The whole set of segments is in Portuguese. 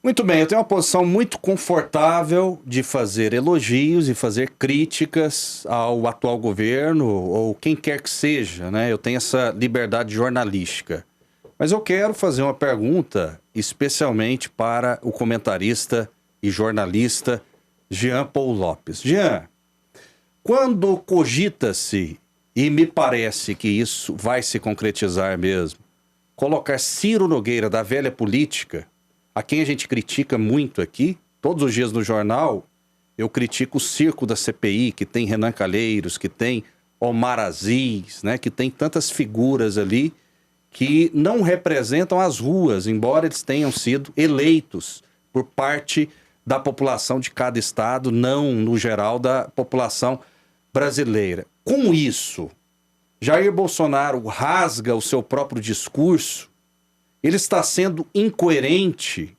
Muito bem, eu tenho uma posição muito confortável de fazer elogios e fazer críticas ao atual governo ou quem quer que seja, né? Eu tenho essa liberdade jornalística. Mas eu quero fazer uma pergunta especialmente para o comentarista e jornalista Jean Paul Lopes. Jean, quando cogita-se, e me parece que isso vai se concretizar mesmo, colocar Ciro Nogueira da velha política, a quem a gente critica muito aqui, todos os dias no jornal, eu critico o circo da CPI, que tem Renan Calheiros, que tem Omar Aziz, né, que tem tantas figuras ali que não representam as ruas, embora eles tenham sido eleitos por parte da população de cada estado, não no geral da população brasileira. Com isso, Jair Bolsonaro rasga o seu próprio discurso. Ele está sendo incoerente,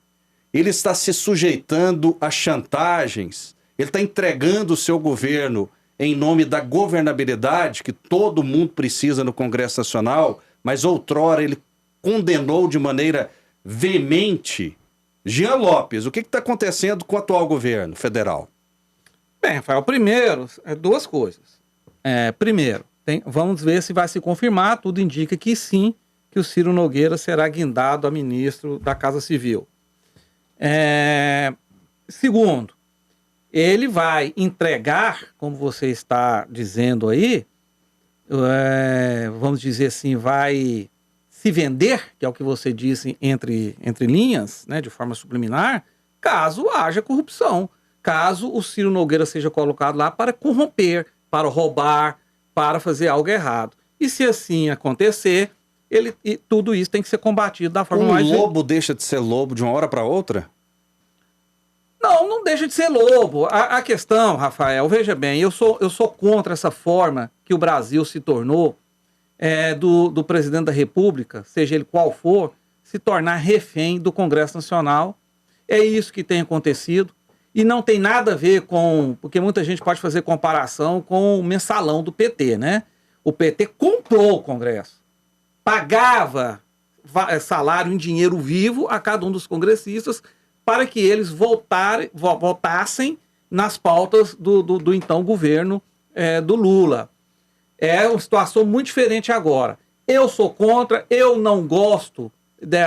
ele está se sujeitando a chantagens, ele está entregando o seu governo em nome da governabilidade que todo mundo precisa no Congresso Nacional, mas outrora ele condenou de maneira veemente. Jean Lopes, o que está acontecendo com o atual governo federal? Bem, Rafael, primeiro, duas coisas. Primeiro, vamos ver se vai se confirmar, tudo indica que sim, que o Ciro Nogueira será guindado a ministro da Casa Civil. Segundo, ele vai entregar, como você está dizendo aí, vamos dizer assim, vai se vender, que é o que você disse entre linhas, né, de forma subliminar, caso haja corrupção, caso o Ciro Nogueira seja colocado lá para corromper, para roubar, para fazer algo errado. E se assim acontecer, tudo isso tem que ser combatido da forma mais... Um lobo deixa de ser lobo de uma hora para outra? Não deixa de ser lobo. A questão, Rafael, veja bem, eu sou contra essa forma que o Brasil se tornou do presidente da República, seja ele qual for, se tornar refém do Congresso Nacional. É isso que tem acontecido. E não tem nada a ver com... Porque muita gente pode fazer comparação com o mensalão do PT, né? O PT comprou o Congresso. Pagava salário em dinheiro vivo a cada um dos congressistas para que eles votassem nas pautas do então governo do Lula. É uma situação muito diferente agora. Eu sou contra, eu não gosto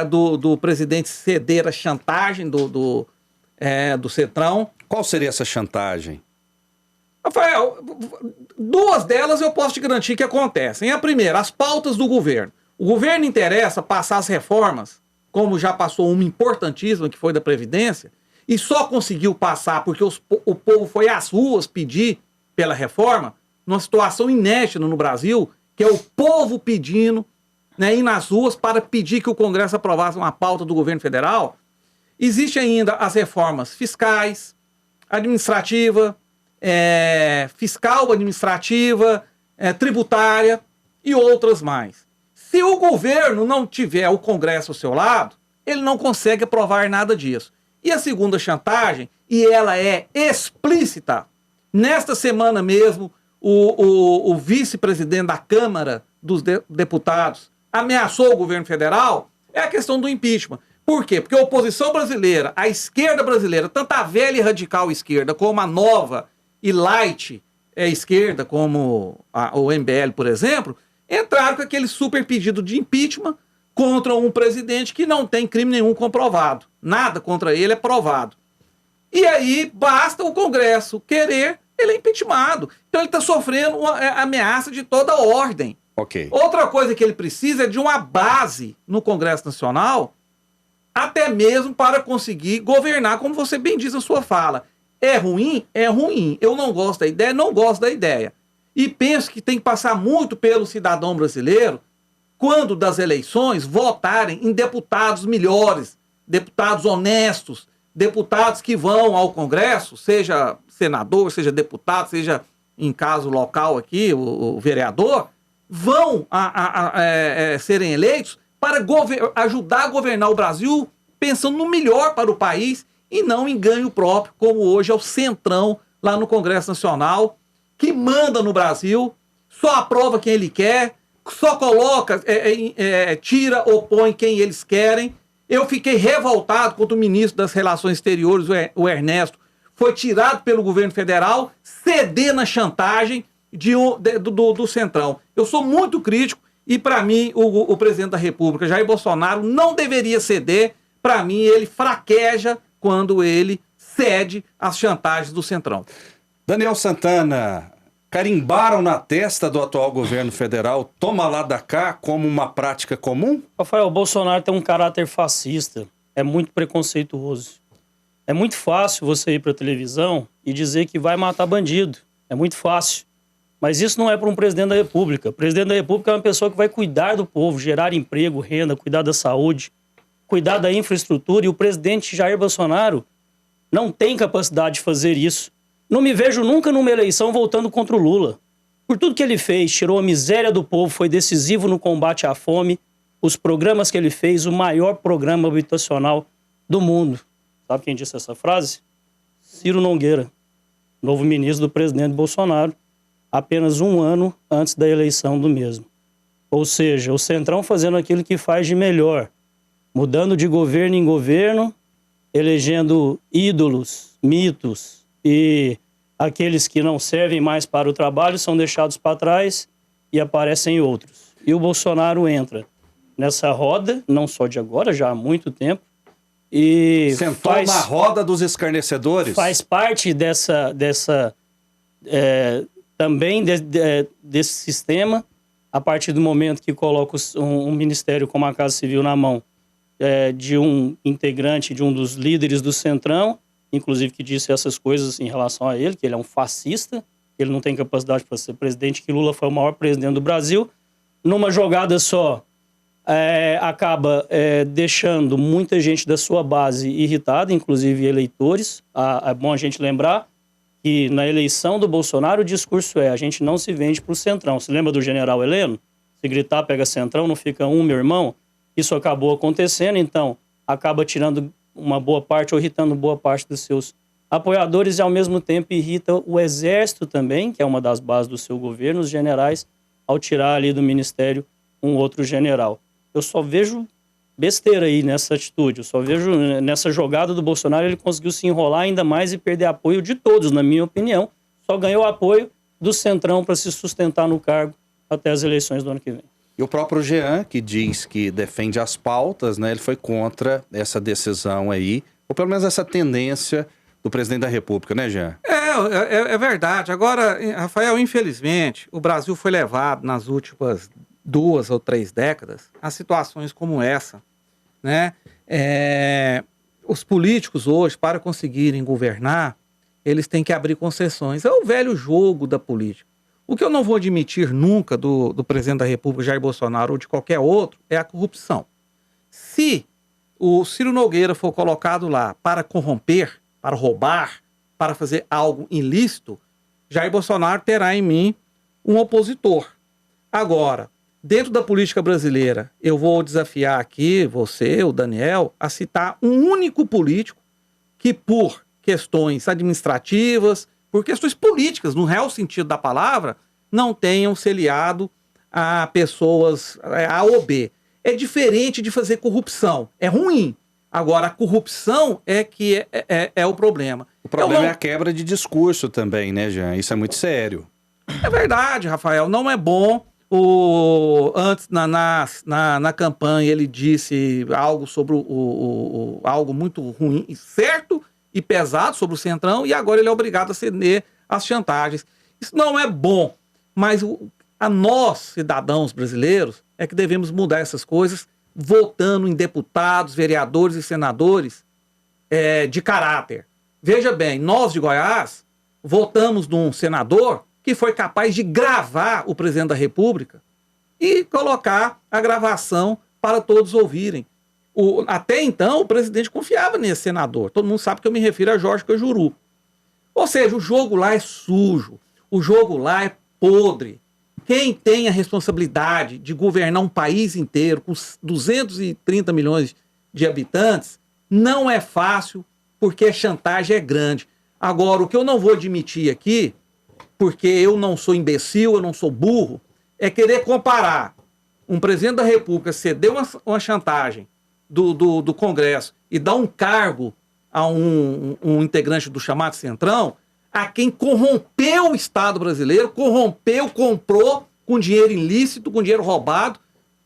do presidente ceder a chantagem do Centrão. Qual seria essa chantagem? Rafael, duas delas eu posso te garantir que acontecem. A primeira, as pautas do governo. O governo interessa passar as reformas, como já passou uma importantíssima, que foi da Previdência, e só conseguiu passar porque o povo foi às ruas pedir pela reforma, numa situação inédita no Brasil, que é o povo pedindo, né, ir nas ruas para pedir que o Congresso aprovasse uma pauta do governo federal. Existem ainda as reformas fiscais, administrativa, fiscal, administrativa, tributária e outras mais. Se o governo não tiver o Congresso ao seu lado, ele não consegue aprovar nada disso. E a segunda chantagem, e ela é explícita, nesta semana mesmo, o vice-presidente da Câmara dos Deputados ameaçou o governo federal, é a questão do impeachment. Por quê? Porque a oposição brasileira, a esquerda brasileira, tanto a velha e radical esquerda, como a nova e light esquerda, como o MBL, por exemplo, entraram com aquele super pedido de impeachment contra um presidente que não tem crime nenhum comprovado. Nada contra ele é provado. E aí basta o Congresso querer, ele é impeachmentado. Então ele está sofrendo uma ameaça de toda ordem. Okay. Outra coisa que ele precisa é de uma base no Congresso Nacional, até mesmo para conseguir governar, como você bem diz na sua fala. É ruim? É ruim. Eu não gosto da ideia? Não gosto da ideia. E penso que tem que passar muito pelo cidadão brasileiro, quando das eleições, votarem em deputados melhores, deputados honestos, deputados que vão ao Congresso, seja senador, seja deputado, seja, em caso local aqui, o vereador, vão serem eleitos para ajudar a governar o Brasil pensando no melhor para o país e não em ganho próprio, como hoje é o Centrão lá no Congresso Nacional, que manda no Brasil, só aprova quem ele quer, só coloca, tira ou põe quem eles querem Eu fiquei revoltado quando o ministro das Relações Exteriores, o Ernesto, foi tirado pelo governo federal, ceder na chantagem do Centrão. Eu sou muito crítico e, para mim, o presidente da República, Jair Bolsonaro, não deveria ceder. Para mim, ele fraqueja quando ele cede às chantagens do Centrão. Daniel Santana, carimbaram na testa do atual governo federal toma lá da cá como uma prática comum? Rafael, o Bolsonaro tem um caráter fascista, é muito preconceituoso. É muito fácil você ir para a televisão e dizer que vai matar bandido. É muito fácil. Mas isso não é para um presidente da República. O presidente da República é uma pessoa que vai cuidar do povo, gerar emprego, renda, cuidar da saúde, cuidar da infraestrutura. E o presidente Jair Bolsonaro não tem capacidade de fazer isso. Não me vejo nunca numa eleição voltando contra o Lula. Por tudo que ele fez, tirou a miséria do povo, foi decisivo no combate à fome, os programas que ele fez, o maior programa habitacional do mundo. Sabe quem disse essa frase? Ciro Nogueira, novo ministro do presidente Bolsonaro, apenas um ano antes da eleição do mesmo. Ou seja, o Centrão fazendo aquilo que faz de melhor, mudando de governo em governo, elegendo ídolos, mitos, e aqueles que não servem mais para o trabalho são deixados para trás e aparecem outros. E o Bolsonaro entra nessa roda, não só de agora, já há muito tempo, e sentou na roda dos escarnecedores? Faz parte também desse sistema, a partir do momento que coloca um ministério como a Casa Civil na mão de um integrante, de um dos líderes do Centrão, inclusive que disse essas coisas em relação a ele, que ele é um fascista, ele não tem capacidade para ser presidente, que Lula foi o maior presidente do Brasil. Numa jogada só, acaba deixando muita gente da sua base irritada, inclusive eleitores. É bom a gente lembrar que na eleição do Bolsonaro o discurso a gente não se vende para o Centrão. Se lembra do general Heleno? Se gritar pega Centrão, não fica um, meu irmão? Isso acabou acontecendo, então acaba tirando uma boa parte ou irritando boa parte dos seus apoiadores e, ao mesmo tempo, irrita o Exército também, que é uma das bases do seu governo, os generais, ao tirar ali do ministério um outro general. Eu só vejo besteira aí nessa atitude, eu só vejo nessa jogada do Bolsonaro, ele conseguiu se enrolar ainda mais e perder apoio de todos, na minha opinião. Só ganhou apoio do Centrão para se sustentar no cargo até as eleições do ano que vem. E o próprio Jean, que diz que defende as pautas, né? Ele foi contra essa decisão aí, ou pelo menos essa tendência do presidente da República, né, Jean? É verdade. Agora, Rafael, infelizmente, o Brasil foi levado nas últimas 2 ou 3 décadas a situações como essa, né? Os políticos hoje, para conseguirem governar, eles têm que abrir concessões. É o velho jogo da política. O que eu não vou admitir nunca do presidente da República, Jair Bolsonaro, ou de qualquer outro, é a corrupção. Se o Ciro Nogueira for colocado lá para corromper, para roubar, para fazer algo ilícito, Jair Bolsonaro terá em mim um opositor. Agora, dentro da política brasileira, eu vou desafiar aqui, você, o Daniel, a citar um único político que, por questões administrativas, por questões políticas, no real sentido da palavra, não tenham se aliado a pessoas A ou B. É diferente de fazer corrupção. É ruim. Agora, a corrupção é que é o problema. O problema é a quebra de discurso também, né, Jean? Isso é muito sério. É verdade, Rafael. Não é bom. Antes, na campanha, ele disse algo sobre algo muito ruim, certo e pesado sobre o Centrão, e agora ele é obrigado a ceder às chantagens. Isso não é bom, mas a nós, cidadãos brasileiros, é que devemos mudar essas coisas, votando em deputados, vereadores e senadores de caráter. Veja bem, nós de Goiás votamos num senador que foi capaz de gravar o presidente da República e colocar a gravação para todos ouvirem. Até então, o presidente confiava nesse senador. Todo mundo sabe que eu me refiro a Jorge Cajuru. Ou seja, o jogo lá é sujo, o jogo lá é podre. Quem tem a responsabilidade de governar um país inteiro com 230 milhões de habitantes não é fácil, porque a chantagem é grande. Agora, o que eu não vou admitir aqui, porque eu não sou imbecil, eu não sou burro, é querer comparar um presidente da República ceder uma chantagem do Congresso e dá um cargo a um integrante do chamado Centrão, a quem corrompeu o Estado brasileiro, comprou com dinheiro ilícito, com dinheiro roubado,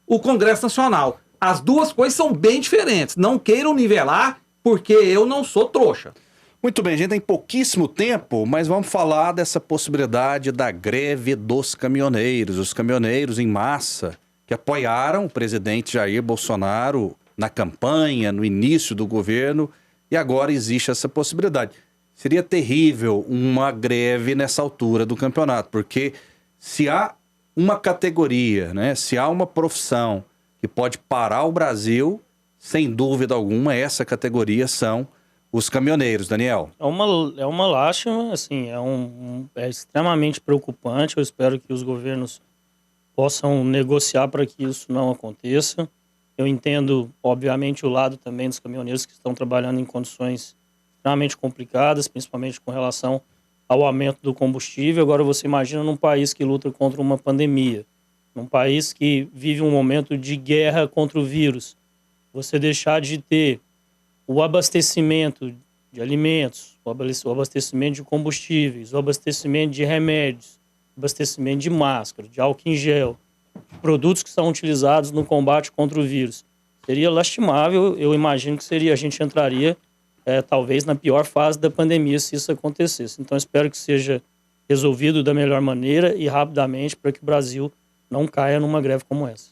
o Congresso Nacional. As duas coisas são bem diferentes. Não queiram nivelar, porque eu não sou trouxa. Muito bem, a gente tem pouquíssimo tempo, mas vamos falar dessa possibilidade da greve dos caminhoneiros. Os caminhoneiros em massa que apoiaram o presidente Jair Bolsonaro na campanha, no início do governo, e agora existe essa possibilidade. Seria terrível uma greve nessa altura do campeonato, porque se há uma categoria, né, se há uma profissão que pode parar o Brasil, sem dúvida alguma, essa categoria são os caminhoneiros, Daniel. É uma lástima, assim, é extremamente preocupante. Eu espero que os governos possam negociar para que isso não aconteça. Eu entendo, obviamente, o lado também dos caminhoneiros que estão trabalhando em condições extremamente complicadas, principalmente com relação ao aumento do combustível. Agora você imagina num país que luta contra uma pandemia, num país que vive um momento de guerra contra o vírus, você deixar de ter o abastecimento de alimentos, o abastecimento de combustíveis, o abastecimento de remédios, o abastecimento de máscara, de álcool em gel, produtos que são utilizados no combate contra o vírus. Seria lastimável, eu imagino que a gente entraria talvez na pior fase da pandemia se isso acontecesse. Então espero que seja resolvido da melhor maneira e rapidamente para que o Brasil não caia numa greve como essa.